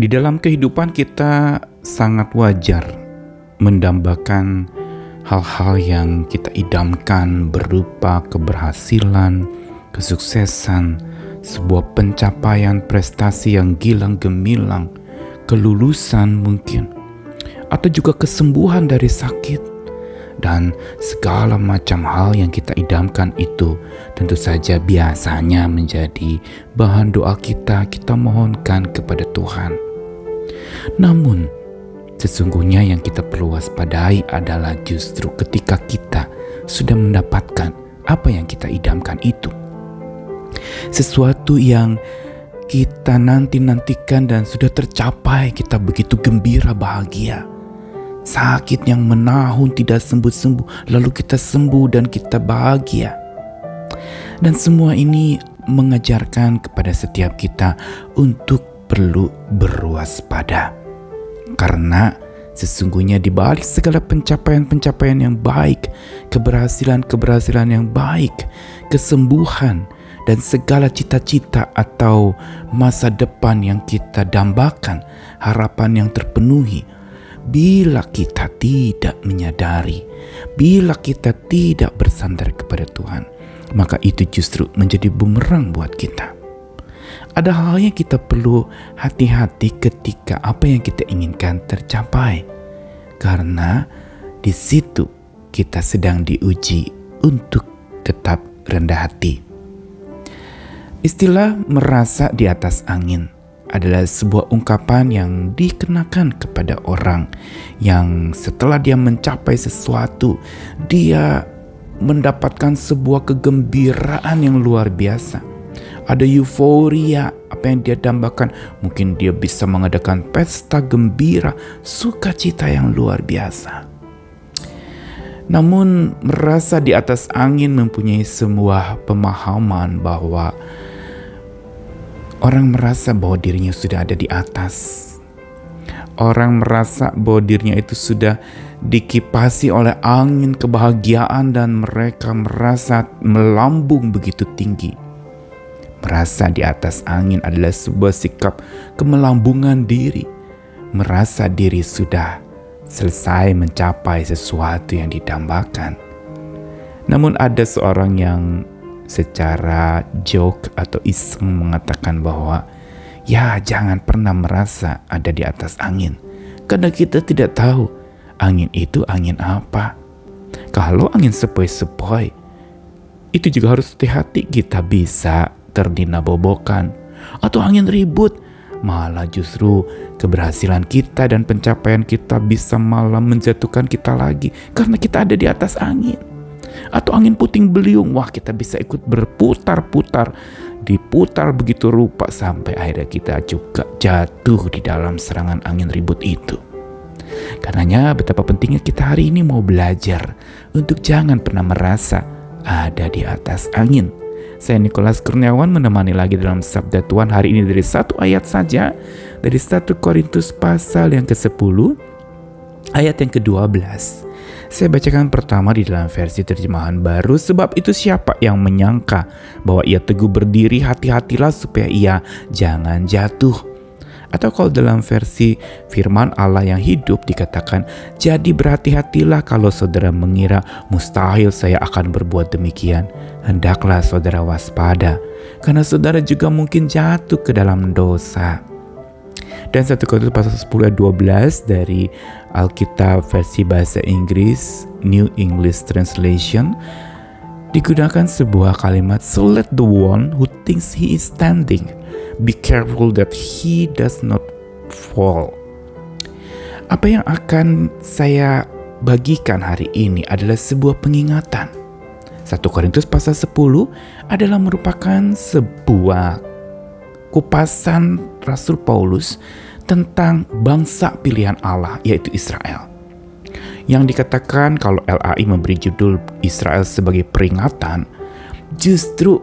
Di dalam kehidupan kita sangat wajar mendambakan hal-hal yang kita idamkan berupa keberhasilan, kesuksesan, sebuah pencapaian prestasi yang gilang gemilang, kelulusan mungkin, atau juga kesembuhan dari sakit. Dan segala macam hal yang kita idamkan itu tentu saja biasanya menjadi bahan doa kita mohonkan kepada Tuhan. Namun, sesungguhnya yang kita perlu waspadai adalah justru ketika kita sudah mendapatkan apa yang kita idamkan itu. Sesuatu yang kita nantikan dan sudah tercapai, kita begitu gembira, bahagia. Sakit yang menahun tidak sembuh-sembuh, lalu kita sembuh dan kita bahagia. Dan semua ini mengajarkan kepada setiap kita untuk perlu berwaspada. Karena sesungguhnya di balik segala pencapaian-pencapaian yang baik, keberhasilan-keberhasilan yang baik, kesembuhan, dan segala cita-cita atau masa depan yang kita dambakan, harapan yang terpenuhi, bila kita tidak menyadari, bila kita tidak bersandar kepada Tuhan, maka itu justru menjadi bumerang buat kita. Ada hal yang kita perlu hati-hati ketika apa yang kita inginkan tercapai, karena di situ kita sedang diuji untuk tetap rendah hati. Istilah merasa di atas angin adalah sebuah ungkapan yang dikenakan kepada orang yang setelah dia mencapai sesuatu, dia mendapatkan sebuah kegembiraan yang luar biasa. Ada euforia apa yang dia dambakan. Mungkin dia bisa mengadakan pesta gembira, sukacita yang luar biasa. Namun merasa di atas angin mempunyai sebuah pemahaman bahwa orang merasa bahwa dirinya sudah ada di atas. Orang merasa bahwa dirinya itu sudah dikipasi oleh angin kebahagiaan dan mereka merasa melambung begitu tinggi. Merasa di atas angin adalah sebuah sikap kemelambungan diri. Merasa diri sudah selesai mencapai sesuatu yang didambakan. Namun ada seorang yang secara joke atau iseng mengatakan bahwa ya jangan pernah merasa ada di atas angin, karena kita tidak tahu angin itu angin apa. Kalau angin sepoi-sepoi, itu juga harus hati-hati, kita bisa terdina bobokan. Atau angin ribut, malah justru keberhasilan kita dan pencapaian kita bisa malah menjatuhkan kita lagi karena kita ada di atas angin. Atau angin puting beliung, wah kita bisa ikut berputar-putar, diputar begitu rupa sampai akhirnya kita juga jatuh di dalam serangan angin ribut itu. Karenanya betapa pentingnya kita hari ini mau belajar untuk jangan pernah merasa ada di atas angin. Saya Nikolas Kurniawan menemani lagi dalam Sabda Tuhan hari ini dari satu ayat saja, dari 1 Korintus pasal yang ke-10 ayat yang ke-12. Saya bacakan pertama di dalam versi terjemahan baru. Sebab itu siapa yang menyangka bahwa ia teguh berdiri, hati-hatilah supaya ia jangan jatuh. Atau kalau dalam versi firman Allah yang hidup dikatakan, jadi berhati-hatilah kalau saudara mengira mustahil saya akan berbuat demikian. Hendaklah saudara waspada, karena saudara juga mungkin jatuh ke dalam dosa. Dan 1 Korintus pasal 10 ayat 12 dari Alkitab versi bahasa Inggris New English Translation digunakan sebuah kalimat, so let the one who thinks he is standing be careful that he does not fall. Apa yang akan saya bagikan hari ini adalah sebuah pengingatan. 1 Korintus pasal 10 adalah merupakan sebuah kupasan Rasul Paulus tentang bangsa pilihan Allah, yaitu Israel. Yang dikatakan kalau LAI memberi judul Israel sebagai peringatan, justru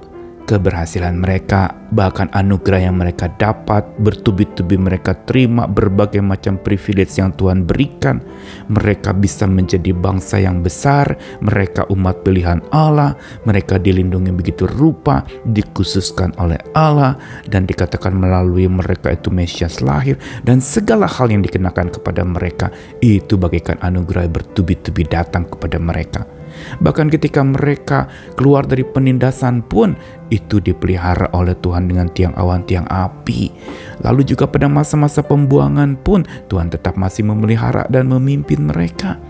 keberhasilan mereka, bahkan anugerah yang mereka dapat, bertubi-tubi mereka terima berbagai macam privilege yang Tuhan berikan. Mereka bisa menjadi bangsa yang besar, mereka umat pilihan Allah, mereka dilindungi begitu rupa, dikhususkan oleh Allah, dan dikatakan melalui mereka itu Mesias lahir, dan segala hal yang dikenakan kepada mereka itu bagaikan anugerah bertubi-tubi datang kepada mereka. Bahkan ketika mereka keluar dari penindasan pun itu dipelihara oleh Tuhan dengan tiang awan, tiang api. Lalu juga pada masa-masa pembuangan pun Tuhan tetap masih memelihara dan memimpin mereka.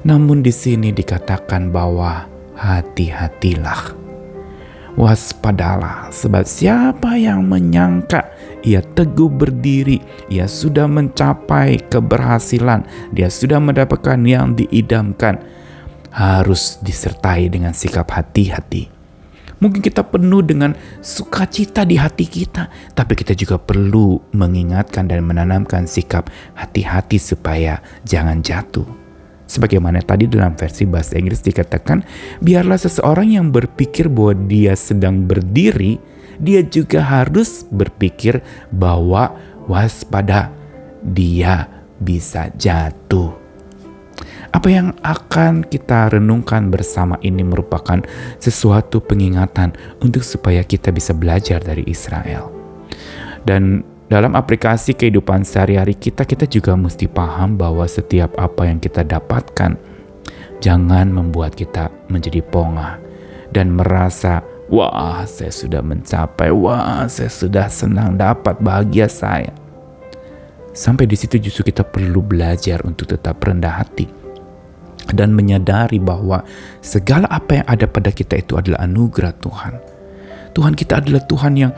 Namun di sini dikatakan bahwa hati-hatilah, waspadalah, sebab siapa yang menyangka ia teguh berdiri, ia sudah mencapai keberhasilan, dia sudah mendapatkan yang diidamkan, harus disertai dengan sikap hati-hati. Mungkin kita penuh dengan sukacita di hati kita, tapi kita juga perlu mengingatkan dan menanamkan sikap hati-hati supaya jangan jatuh. Sebagaimana tadi dalam versi bahasa Inggris dikatakan, biarlah seseorang yang berpikir bahwa dia sedang berdiri, dia juga harus berpikir bahwa waspada, dia bisa jatuh. Apa yang akan kita renungkan bersama ini merupakan sesuatu pengingatan untuk supaya kita bisa belajar dari Israel. Dan dalam aplikasi kehidupan sehari-hari kita juga mesti paham bahwa setiap apa yang kita dapatkan jangan membuat kita menjadi pongah dan merasa, wah saya sudah mencapai, wah saya sudah senang dapat, bahagia saya. Sampai di situ justru kita perlu belajar untuk tetap rendah hati dan menyadari bahwa segala apa yang ada pada kita itu adalah anugerah Tuhan. Tuhan kita adalah Tuhan yang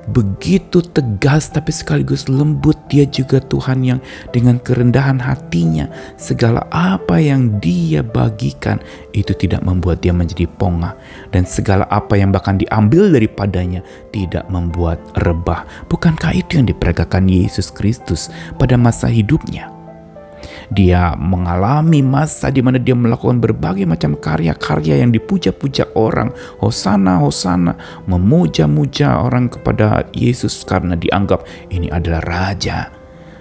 begitu tegas tapi sekaligus lembut. Dia juga Tuhan yang dengan kerendahan hatinya, segala apa yang Dia bagikan itu tidak membuat Dia menjadi pongah, dan segala apa yang bahkan diambil daripadanya tidak membuat rebah. Bukankah itu yang diperagakan Yesus Kristus pada masa hidupnya? Dia mengalami masa di mana dia melakukan berbagai macam karya-karya yang dipuja-puja orang. Hosana, hosana, memuja-muja orang kepada Yesus karena dianggap ini adalah raja.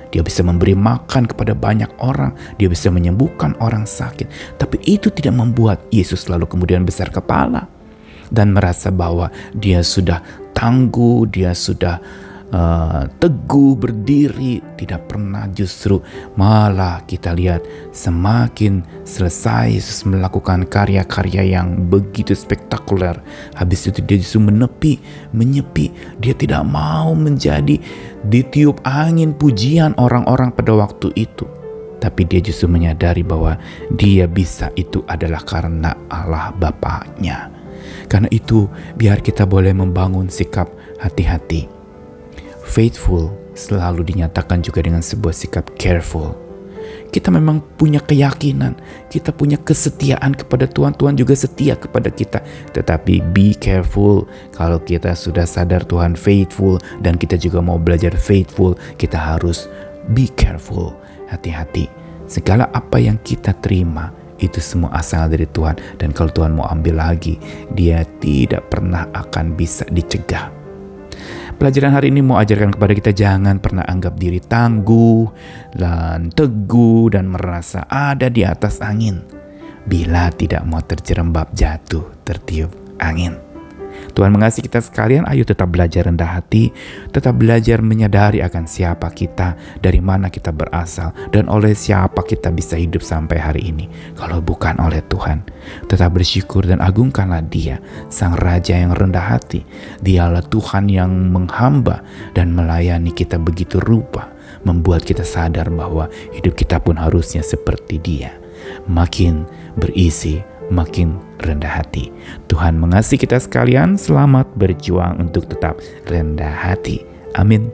Dia bisa memberi makan kepada banyak orang, dia bisa menyembuhkan orang sakit. Tapi itu tidak membuat Yesus lalu kemudian besar kepala dan merasa bahwa dia sudah tangguh, dia sudah teguh berdiri. Tidak pernah, justru malah kita lihat semakin selesai Yesus melakukan karya-karya yang begitu spektakuler, habis itu dia justru menyepi. Dia tidak mau menjadi ditiup angin pujian orang-orang pada waktu itu, tapi dia justru menyadari bahwa dia bisa itu adalah karena Allah Bapaknya. Karena itu biar kita boleh membangun sikap hati-hati. Faithful selalu dinyatakan juga dengan sebuah sikap careful. Kita memang punya keyakinan, kita punya kesetiaan kepada Tuhan, Tuhan juga setia kepada kita. Tetapi be careful, kalau kita sudah sadar Tuhan faithful dan kita juga mau belajar faithful, kita harus be careful, hati-hati. Segala apa yang kita terima itu semua asal dari Tuhan, dan kalau Tuhan mau ambil lagi, Dia tidak pernah akan bisa dicegah. Pelajaran hari ini mau ajarkan kepada kita, jangan pernah anggap diri tangguh dan teguh dan merasa ada di atas angin bila tidak mau terjerembab jatuh tertiup angin. Tuhan mengasihi kita sekalian, ayo tetap belajar rendah hati, tetap belajar menyadari akan siapa kita, dari mana kita berasal, dan oleh siapa kita bisa hidup sampai hari ini. Kalau bukan oleh Tuhan, tetap bersyukur dan agungkanlah Dia, Sang Raja yang rendah hati. Dialah Tuhan yang menghamba dan melayani kita begitu rupa, membuat kita sadar bahwa hidup kita pun harusnya seperti Dia, makin berisi, makin rendah hati. Tuhan mengasihi kita sekalian, selamat berjuang untuk tetap rendah hati. Amin.